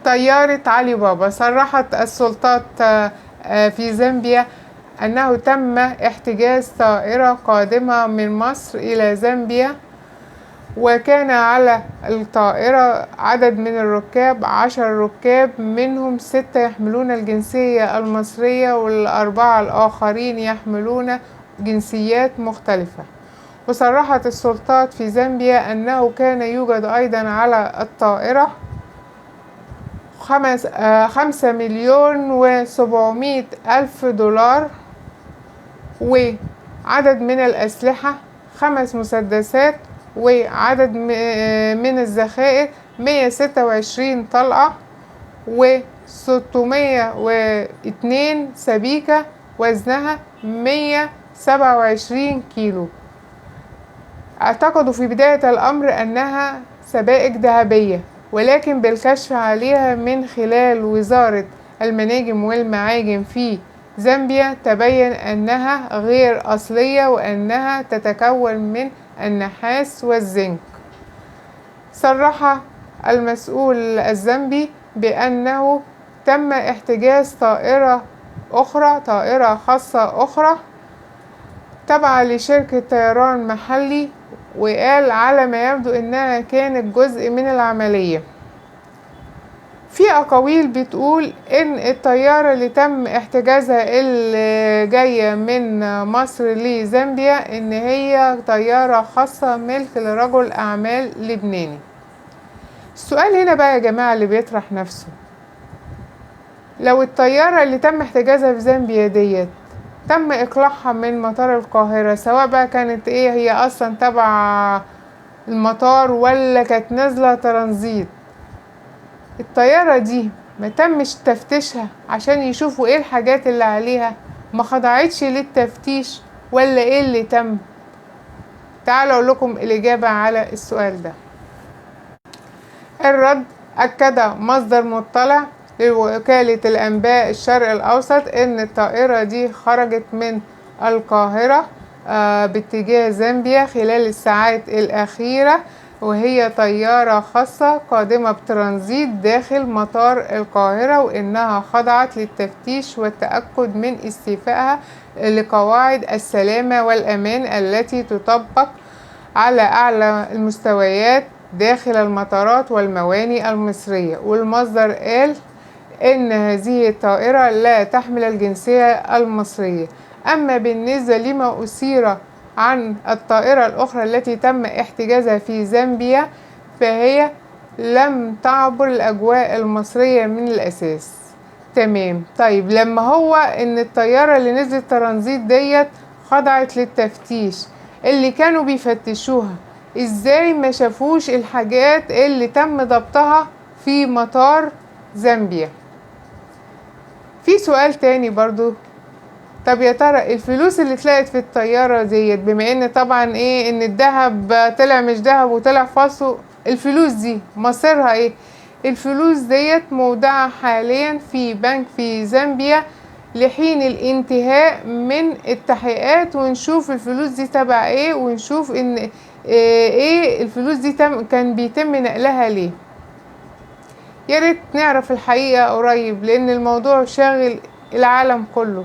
طيارة علي بابا. صرحت السلطات في زامبيا أنه تم احتجاز طائرة قادمة من مصر إلى زامبيا، وكان على الطائرة عدد من الركاب 10 ركاب، منهم 6 يحملون الجنسية المصرية وال4 الآخرين يحملون جنسيات مختلفة. وصرحت السلطات في زامبيا أنه كان يوجد أيضا على الطائرة 5,700,000 دولار، وعدد من الأسلحة 5 مسدسات، وعدد من الذخائر 126 طلقة، و602 سبيكة وزنها 127 كيلو. اعتقدوا في بداية الأمر أنها سبائك ذهبية، ولكن بالكشف عليها من خلال وزارة المناجم والمعاجم في زامبيا تبين أنها غير أصلية، وأنها تتكون من النحاس والزنك. صرح المسؤول الزامبي بأنه تم احتجاز طائرة خاصة أخرى تابعة لشركة طيران محلي، وقال على ما يبدو أنها كانت جزء من العملية. في أقاويل بتقول إن الطيارة اللي تم احتجازها اللي جاية من مصر لزامبيا إن هي طيارة خاصة ملك لرجل أعمال لبناني. السؤال هنا بقى يا جماعة اللي بيطرح نفسه، لو الطيارة اللي تم احتجازها في زامبيا ديت تم إقلاعها من مطار القاهرة، سواء بقى كانت هي أصلا تبع المطار ولا كانت نازلة ترانزيت، الطيارة دي ما تمش تفتيشها عشان يشوفوا ايه الحاجات اللي عليها؟ ما خضعتش للتفتيش ولا ايه اللي تم؟ تعالوا اقول لكم الإجابة على السؤال ده. الرد: أكد مصدر مطلع لوكالة الأنباء الشرق الأوسط إن الطائرة دي خرجت من القاهرة باتجاه زامبيا خلال الساعات الأخيرة، وهي طيارة خاصة قادمة بترانزيت داخل مطار القاهرة، وإنها خضعت للتفتيش والتأكد من استيفائها لقواعد السلامة والأمان التي تطبق على أعلى المستويات داخل المطارات والموانئ المصرية. والمصدر قال إن هذه الطائرة لا تحمل الجنسية المصرية. أما بالنسبة لما أثير عن الطائرة الأخرى التي تم احتجازها في زامبيا، فهي لم تعبر الأجواء المصرية من الأساس. تمام. طيب لما هو إن الطيارة اللي نزلت ترانزيت ديت خضعت للتفتيش، اللي كانوا بيفتشوها إزاي ما شافوش الحاجات اللي تم ضبطها في مطار زامبيا؟ في سؤال تاني برضو، طب يا ترى الفلوس اللي اتلقت في الطيارة ديت، بما ان طبعا ان الذهب طلع مش ذهب وطلع فاصو، الفلوس دي مصيرها ايه؟ الفلوس ديت مودعة حاليا في بنك في زامبيا لحين الانتهاء من التحقيقات، ونشوف الفلوس دي تبع ايه، ونشوف ان ايه الفلوس دي كان بيتم نقلها ليه. يا ريت نعرف الحقيقة قريب، لان الموضوع شاغل العالم كله.